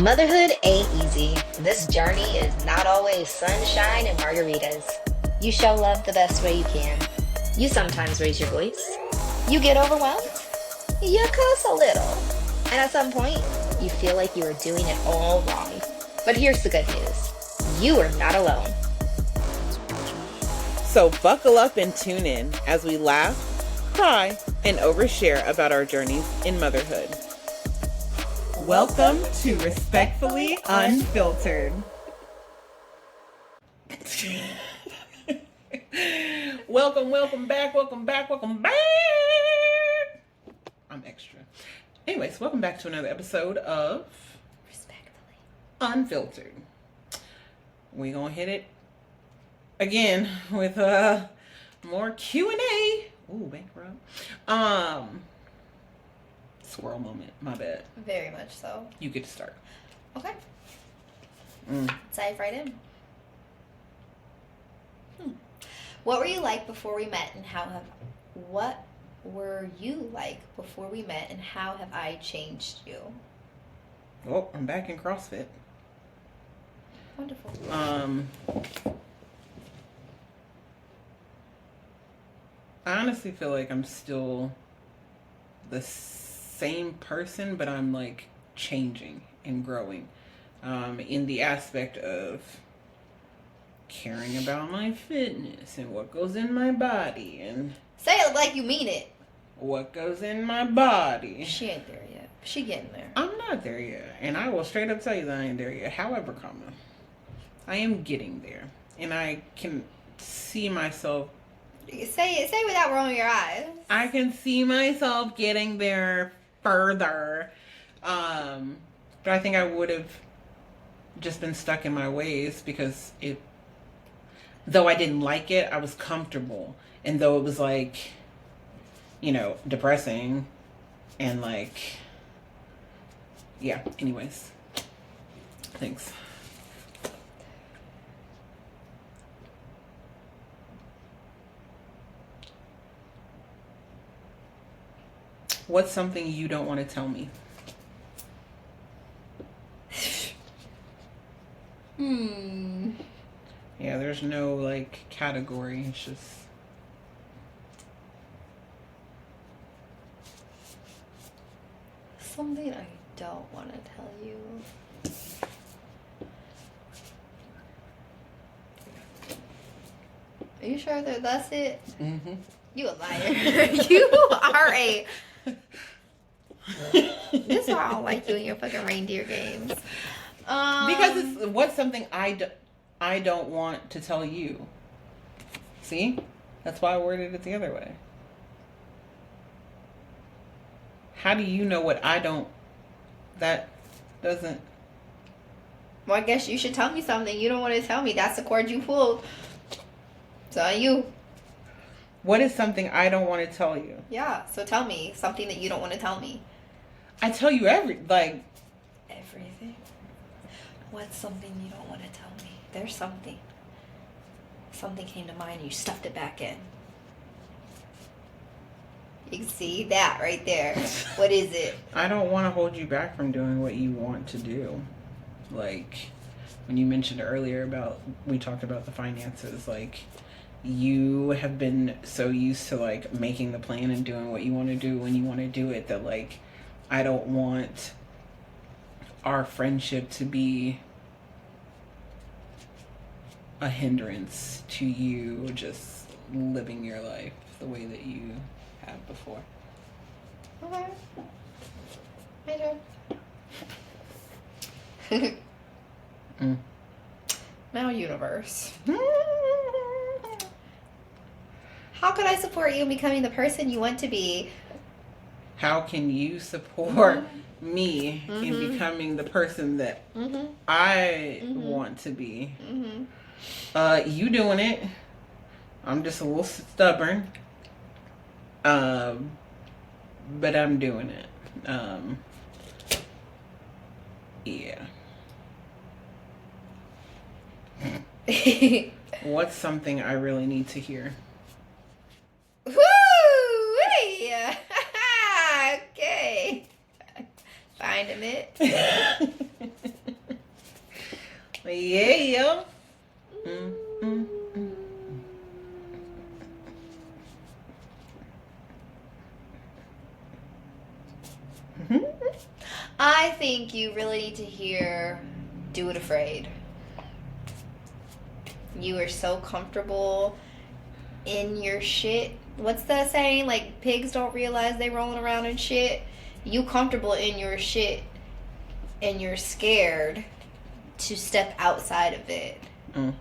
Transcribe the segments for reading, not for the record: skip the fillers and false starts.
Motherhood ain't easy. This journey is not always sunshine and margaritas. You show love the best way you can. You sometimes raise your voice. You get overwhelmed. You cuss a little. And at some point, you feel like you are doing it all wrong. But here's the good news. You are not alone. So buckle up and tune in as we laugh, cry, and overshare about our journeys in motherhood. Welcome to Respectfully Unfiltered. Welcome back. I'm extra. Anyways, welcome back to another episode of Respectfully Unfiltered. We gonna hit it again with more Q&A. Ooh, bankrupt. Swirl moment. My bad. Very much so. You get to start. Okay. Let's dive right in. What were you like before we met, and what were you like before we met, and how have I changed you? Oh, I'm back in CrossFit. Wonderful. I honestly feel like I'm still the same person, but I'm like changing and growing in the aspect of caring about my fitness and what goes in my body and Say it like you mean it. what goes in my body. She ain't there yet. She getting there. I'm not there yet, and I will straight up tell you that I ain't there yet. However, I am getting there, and I can see myself. Say it without rolling your eyes. I can see myself getting there further. But I think I would have just been stuck in my ways because though I didn't like it, I was comfortable. And though it was like, depressing and like, yeah, anyways. Thanks. What's something you don't want to tell me? Yeah, there's no like category. It's just Something I don't want to tell you. Are you sure that that's it? Mm-hmm. You a liar. You are a... This is why I don't like you and your fucking reindeer games. Because what's something I don't want to tell you. See? That's why I worded it the other way. How do you know what I don't... That doesn't... Well, I guess you should tell me something you don't want to tell me. That's the cord you pulled. It's on you. What is something I don't want to tell you? Yeah, so tell me something that you don't want to tell me. I tell you everything. What's something you don't want to tell me? There's something. Something came to mind. You stuffed it back in. You can see that right there. What is it? I don't want to hold you back from doing what you want to do. Like, when you mentioned earlier we talked about the finances, like, you have been so used to, like, making the plan and doing what you want to do when you want to do it that, like, I don't want our friendship to be a hindrance to you just living your life the way that you have before. Okay. Hey, Now, universe. How could I support you in becoming the person you want to be? How can you support me in becoming the person that I want to be? You doing it. I'm just a little stubborn. But I'm doing it. Yeah. What's something I really need to hear? Woo! Hey! Okay. Finding it. Yeah. Mm, mm, mm. I think you really need to hear "Do It Afraid." You are so comfortable in your shit. What's that saying? Like, pigs don't realize they rolling around in shit. You comfortable in your shit, and you're scared to step outside of it. Mm.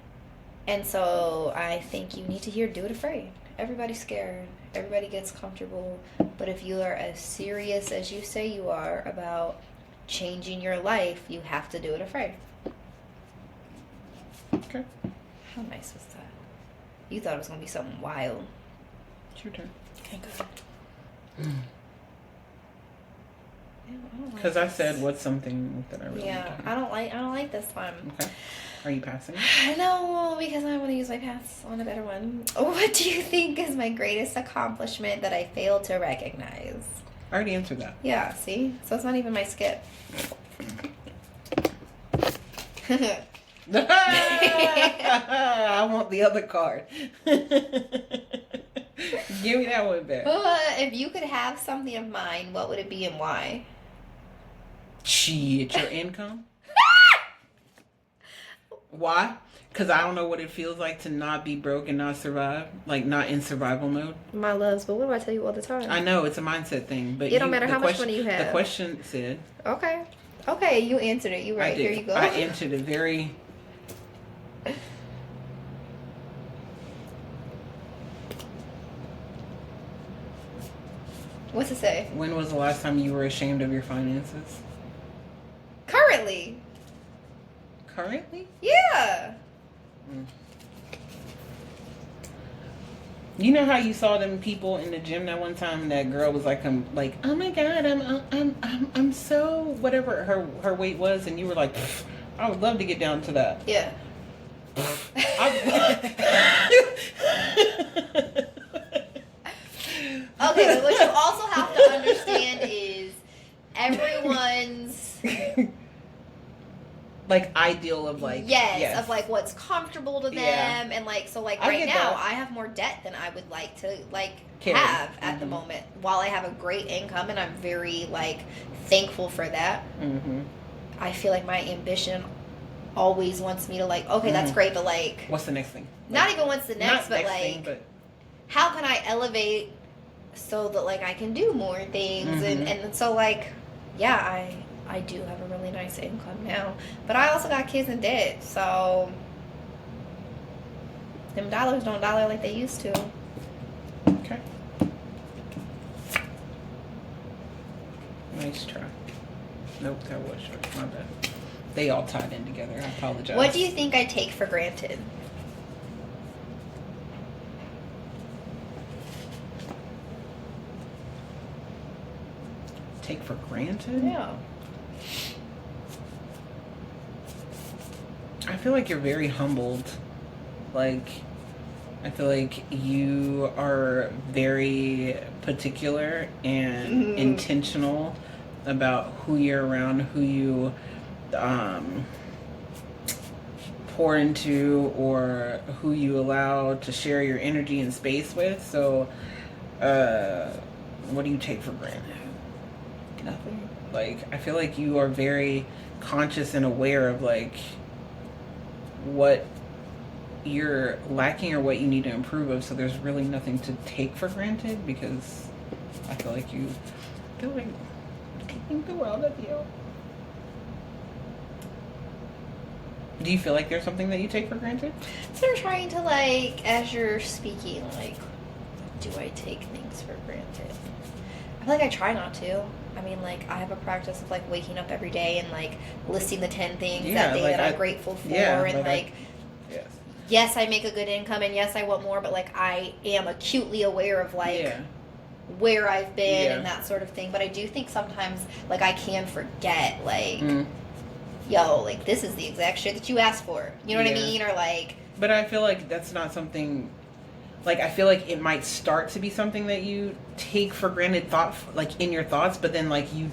And so I think you need to hear "Do It Afraid." Everybody's scared. Everybody gets comfortable. But if you are as serious as you say you are about changing your life, you have to do it afraid. Okay. How nice was that? You thought it was going to be something wild. It's your turn. Okay, good. Because I said, what's something that I really Yeah, want to I don't like this one. Okay. Are you passing? No, because I want to use my pass on a better one. What do you think is my greatest accomplishment that I failed to recognize? I already answered that. Yeah, see? So it's not even my skip. I want the other card. Give me that one back. If you could have something of mine, what would it be and why? Shit, your income? Why? Because I don't know what it feels like to not be broke and not survive. Like, not in survival mode. My loves, but what do I tell you all the time? I know, it's a mindset thing. But it don't matter how much money you have. The question said... Okay. Okay, you answered it. You right. Here you go. I answered it very... What's it say? When was the last time you were ashamed of your finances? Currently. Currently? Yeah. You know how you saw them people in the gym that one time, and that girl was like, oh my god, I'm so whatever her weight was, and you were like, I would love to get down to that. Yeah. Okay, but what you also have to understand is everyone's like ideal of like yes, of like what's comfortable to them, and like so like right now I have more debt than I would like to like have at the moment. While I have a great income and I'm very like thankful for that, I feel like my ambition always wants me to like that's great, but like what's the next thing? Not even what's the next, but like thing, but how can I elevate so that like I can do more things and so like yeah, I do have a really nice income now, but I also got kids in debt, so them dollars don't dollar like they used to. Okay. Nice try. Nope, that was short. My bad. They all tied in together. I apologize. What do you think I take for granted? Take for granted? Yeah. I feel like you're very humbled. Like, I feel like you are very particular and intentional about who you're around, who you pour into, or who you allow to share your energy and space with. So, what do you take for granted? Nothing. Like, I feel like you are very conscious and aware of like what you're lacking or what you need to improve of, so there's really nothing to take for granted, because I feel like you feel like taking the world of you. Do you feel like there's something that you take for granted? So I'm trying to like, as you're speaking, like, do I take things for granted? I feel like I try not to. I mean, like, I have a practice of like waking up every day and like listing the 10 things that day that I'm grateful for, and like yes, I make a good income, and yes, I want more, but like I am acutely aware of like where I've been and that sort of thing. But I do think sometimes like I can forget like yo, like this is the exact shit that you asked for, you know what I mean, or like. But I feel like that's not something. Like, I feel like it might start to be something that you take for granted, like in your thoughts, but then like you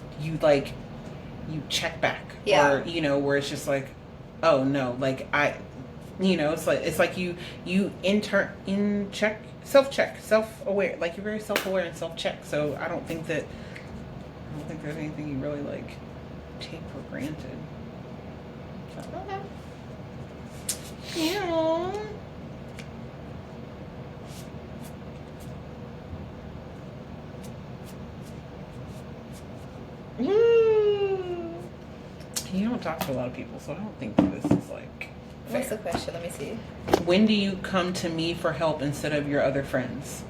check back, or you know, where it's just like, oh no, like it's like you self-aware, like you're very self-aware and self-check. So I don't think there's anything you really like take for granted. So. Okay. Yeah. You don't talk to a lot of people, so I don't think this is like fair. What's the question? Let me see. When do you come to me for help instead of your other friends?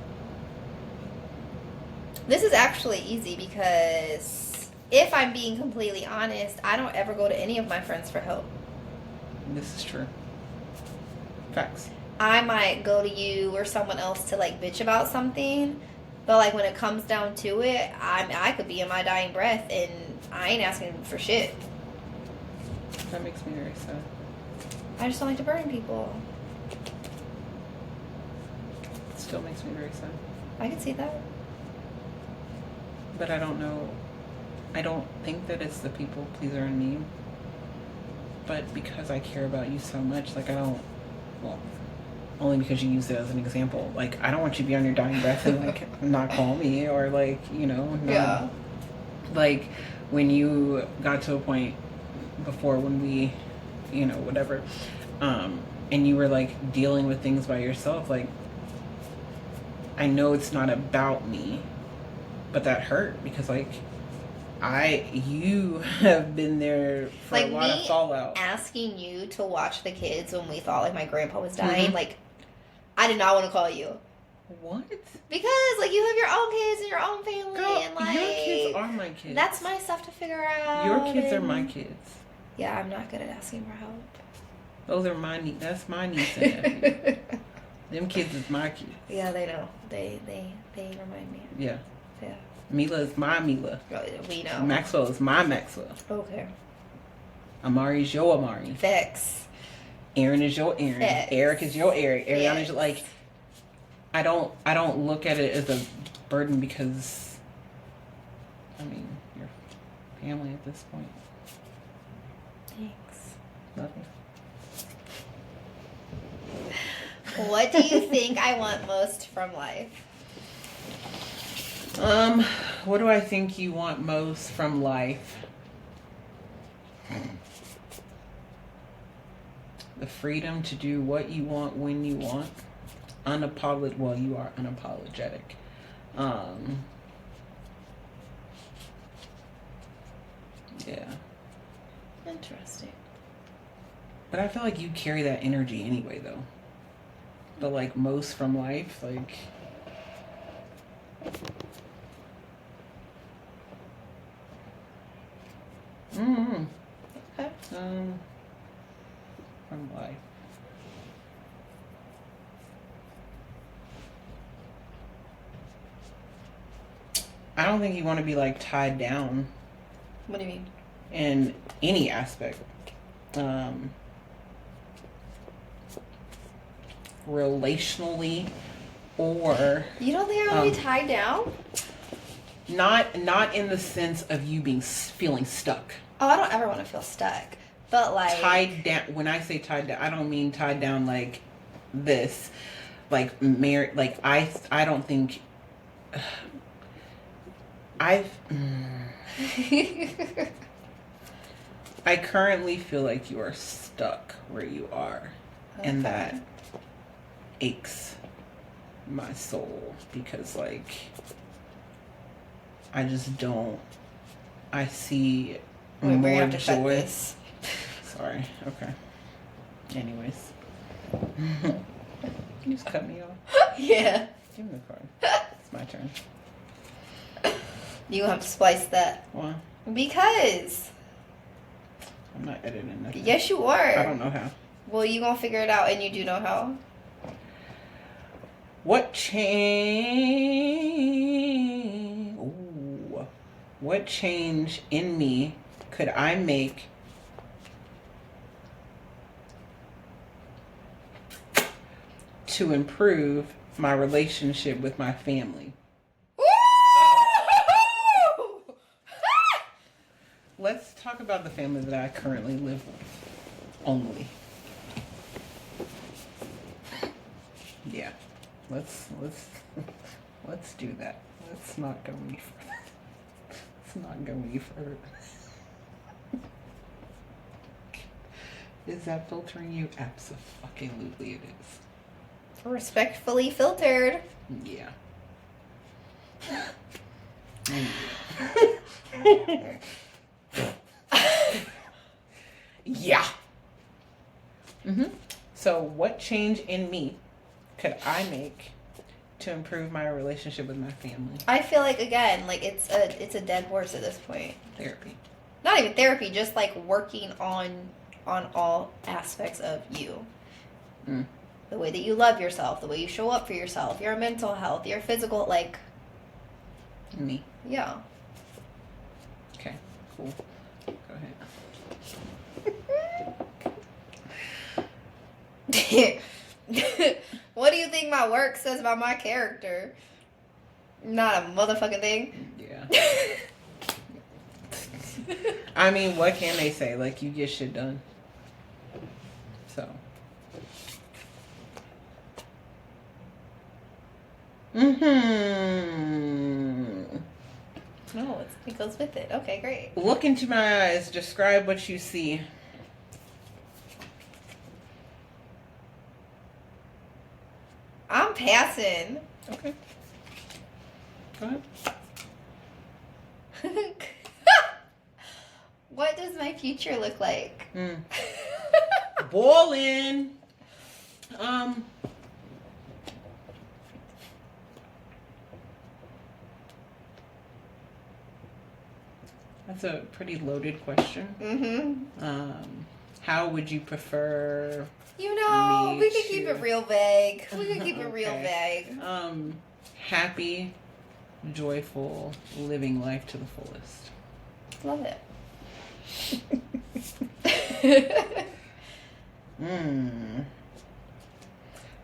This is actually easy because if I'm being completely honest, I don't ever go to any of my friends for help. This is true. Facts. I might go to you or someone else to like bitch about something, but like when it comes down to it, I could be in my dying breath and I ain't asking for shit. That makes me very sad. I just don't like to burden people. It still makes me very sad. I can see that. But I don't know. I don't think that it's the people pleaser in me. But because I care about you so much, like only because you used it as an example. Like, I don't want you to be on your dying breath and like not call me or like, Yeah. Like when you got to a point before when we, whatever, and you were like dealing with things by yourself, like I know it's not about me, but that hurt because like you have been there for like a lot of fallout. Asking you to watch the kids when we thought like my grandpa was dying, like I did not want to call you. What? Because like you have your own kids and your own family. Girl, and like your kids are my kids. That's my stuff to figure out. Your kids are my kids. Yeah, I'm not good at asking for help. Those are my niece. That's my niece and nephew. Them kids is my kids. Yeah, they know. They remind me. Yeah. Yeah. Mila is my Mila. We know. Maxwell is my Maxwell. Okay. Amari is your Amari. Facts. Aaron is your Aaron. Facts. Eric is your Eric. Ariana is Facts. like. I don't look at it as a burden because, I mean, you're family at this point. Thanks. Love you. What do you think I want most from life? What do I think you want most from life? The freedom to do what you want when you want. Well, you are unapologetic. Yeah. Interesting. But I feel like you carry that energy anyway, though. But like most from life, like. Okay. From life. I don't think you want to be like tied down. What do you mean? In any aspect. Relationally or You don't think I want to be tied down? not in the sense of you feeling stuck. Oh, I don't ever want to feel stuck. But like Tied down, when I say tied down, I don't mean tied down like this. Like married, like I don't think I currently feel like you are stuck where you are. Okay. And that aches my soul because like I just don't. I see Wait, more we're gonna have to cut joy. this. Sorry. Okay. Anyways, can you just cut me off? Yeah. Give me the card. It's my turn. You have to splice that. Why? Because. I'm not editing nothing. Yes, you are. I don't know how. Well, you gonna figure it out, and you do know how. What change in me could I make to improve my relationship with my family? Let's talk about the family that I currently live with. only. Yeah. Let's do that. Let's not go any further. Let's not go any further. Is that filtering you? Abso-fucking-lutely it is. Respectfully filtered. Yeah. Yeah. So what change in me could I make to improve my relationship with my family? I feel like, again, like it's a dead horse at this point. Therapy. Not even therapy, just like working on all aspects of you. The way that you love yourself, the way you show up for yourself, your mental health, your physical, like... Me. Yeah. Okay, cool. Go ahead. What do you think my work says about my character? Not a motherfucking thing. Yeah. I mean, what can they say? Like, you get shit done. So. No, it goes with it. Okay, great. Look into my eyes. Describe what you see. I'm passing. Okay. Go ahead. What does my future look like? Ballin'. That's a pretty loaded question. How would you prefer? You know, me we could keep it real vague. We could keep it real Okay. vague. Happy, joyful, living life to the fullest. Love it.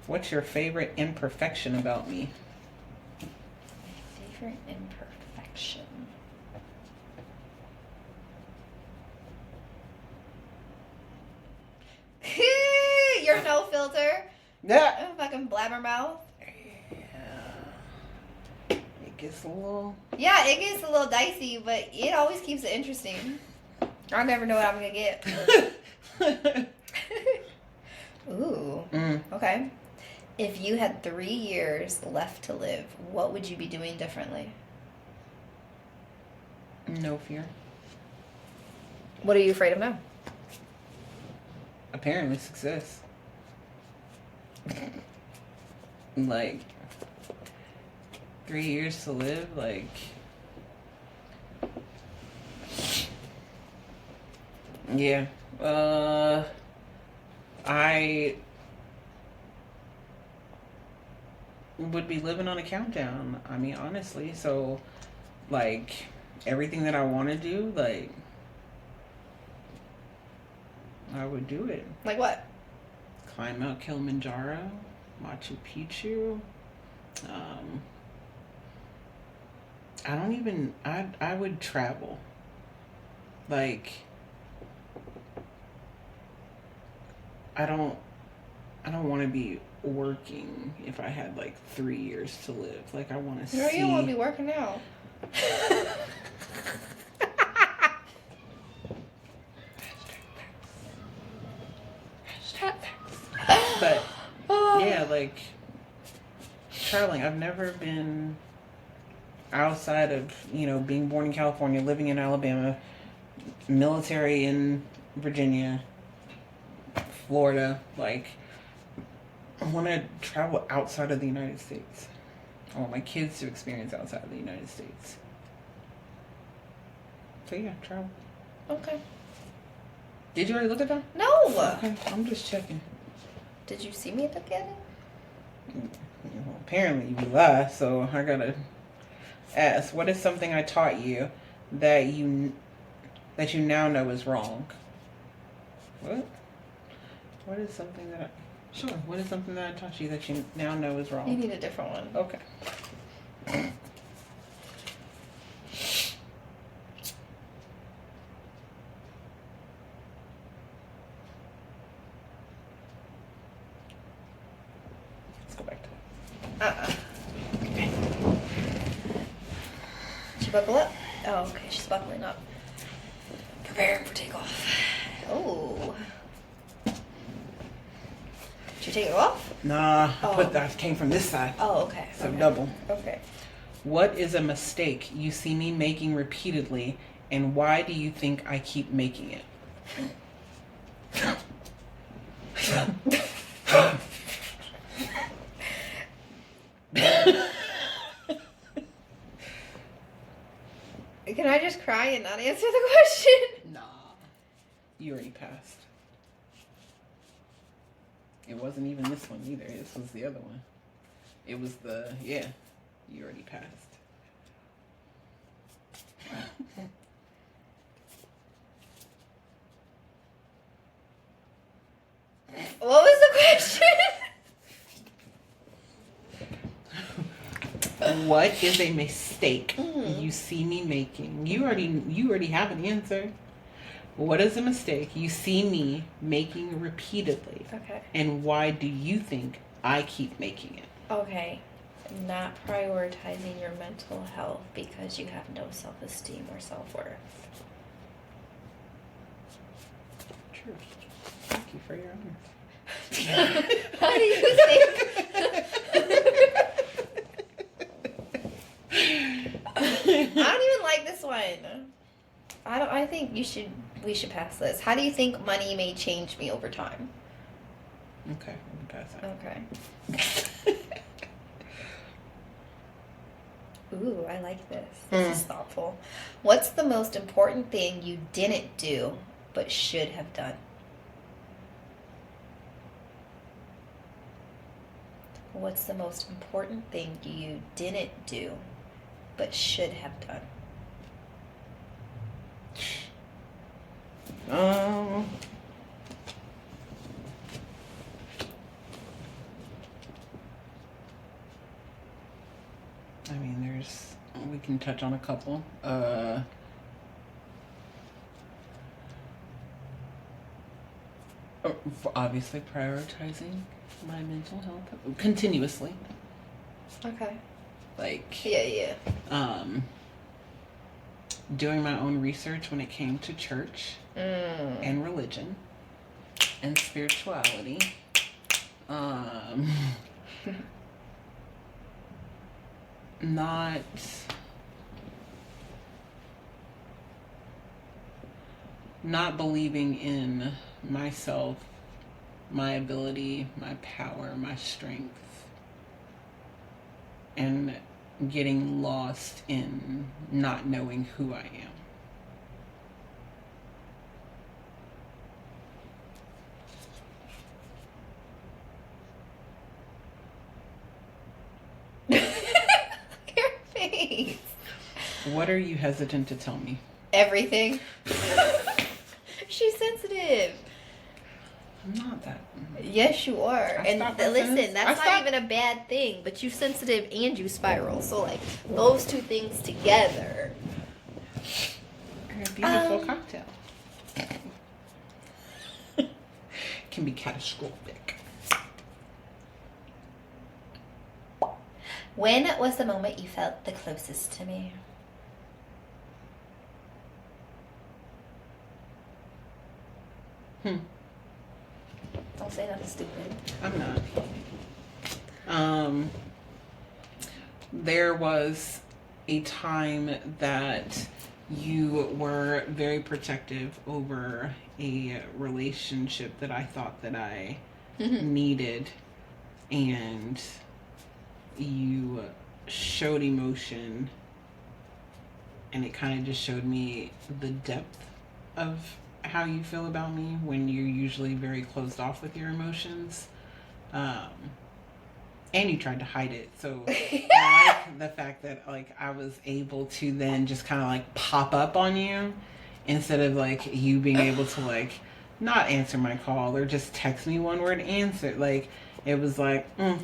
What's your favorite imperfection about me? My favorite imperfection. You're no filter. Yeah. Oh, fucking blabbermouth. It gets a little... Yeah, it gets a little dicey, but it always keeps it interesting. I never know what I'm gonna get. Ooh. Okay. If you had 3 years left to live, what would you be doing differently? No fear. What are you afraid of now? Apparently success. Like, 3 years to live, like... Yeah. I would be living on a countdown. I mean, honestly. So, like, everything that I want to do, like, I would do it. Like what? Climb Mount Kilimanjaro, Machu Picchu. I would travel. Like, I don't want to be working if I had like 3 years to live. Like, I want to see. No, you don't want to be working now. But yeah, like traveling. I've never been outside of, being born in California, living in Alabama, military in Virginia, Florida. Like, I want to travel outside of the United States. I want my kids to experience outside of the United States. So yeah, travel. Okay. Did you already look at that? No. Okay, I'm just checking. Did you see me look at it? Well, apparently you lie, so I gotta ask. What is something I taught you that you now know is wrong? What? What is something that I... Sure. What is something that I taught you that you now know is wrong? You need a different one. Okay. go back to that. Okay. Did she buckle up? Oh, okay, she's buckling up. Preparing for takeoff. Oh. Did you take it off? Nah, Oh. that came from this side. Oh, okay. So okay. double. Okay. What is a mistake you see me making repeatedly, and why do you think I keep making it? Can I just cry and not answer the question? Nah. You already passed. It wasn't even this one either. This was the other one. It was you already passed. What was the question? What is a mistake you see me making? You already have an answer. What is a mistake you see me making repeatedly? Okay. And why do you think I keep making it? Okay. Not prioritizing your mental health because you have no self-esteem or self-worth. True. Thank you for your honor. How do you think? I don't even like this one. I think we should pass this. How do you think money may change me over time? Okay, we can pass that. Okay. Ooh, I like this. This is thoughtful. What's the most important thing you didn't do but should have done? What's the most important thing you didn't do but should have done? I mean, we can touch on a couple. Obviously prioritizing my mental health continuously. Okay. Like, Yeah. doing my own research when it came to church and religion and spirituality. Not believing in myself, my ability, my power, my strength, and getting lost in not knowing who I am. Your face. What are you hesitant to tell me? Everything. She's sensitive. I'm not that. Yes, you are. And listen, that's not stopped. even a bad thing, but you sensitive and you spiral. So, like, those two things together. A beautiful cocktail. Can be catastrophic. When was the moment you felt the closest to me? Don't say nothing stupid. I'm not. There was a time that you were very protective over a relationship that I thought that I needed, and you showed emotion, and it kind of just showed me the depth of how you feel about me when you're usually very closed off with your emotions. And you tried to hide it. So I like the fact that like I was able to then just kind of like pop up on you instead of like you being able to like not answer my call or just text me one word answer. Like it was like, and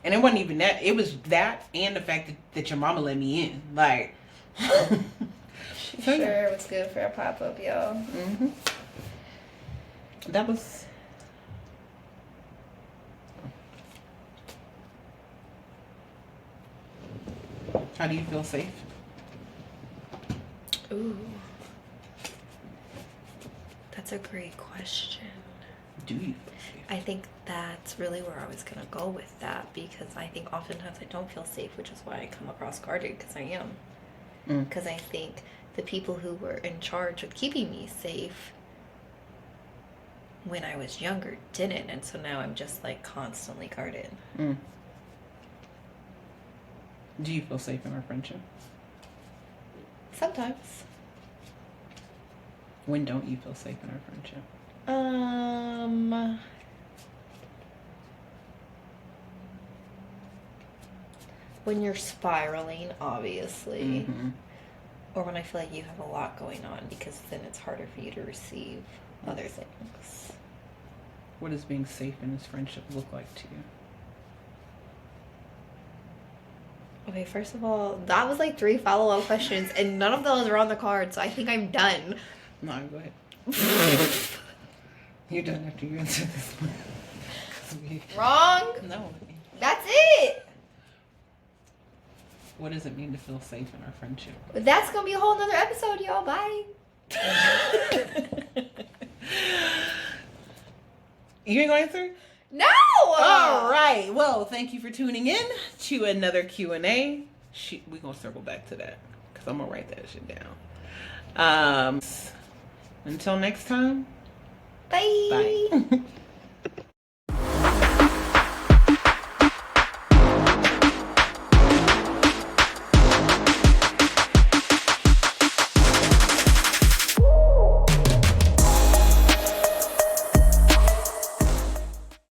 it wasn't even that. It was that and the fact that your mama let me in. Like, Sure, it was good for a pop-up, y'all. That was... How do you feel safe? Ooh. That's a great question. Do you feel safe? I think that's really where I was going to go with that, because I think oftentimes I don't feel safe, which is why I come across guarded, because I am. Because I think the people who were in charge of keeping me safe when I was younger didn't, and so now I'm just like constantly guarded. Do you feel safe in our friendship? Sometimes. When don't you feel safe in our friendship? When you're spiraling, obviously. Or when I feel like you have a lot going on, because then it's harder for you to receive other things. What does being safe in this friendship look like to you? Okay, first of all, that was like 3 follow-up questions, and none of those are on the card, so I think I'm done. No, go ahead. You're done after you answer this one. Wrong. No. That's it. What does it mean to feel safe in our friendship? That's gonna be a whole nother episode, y'all. Bye. You ain't gonna answer? No. All right. Well, thank you for tuning in to another Q&A. We gonna circle back to that because I'm gonna write that shit down. Until next time. Bye. Bye.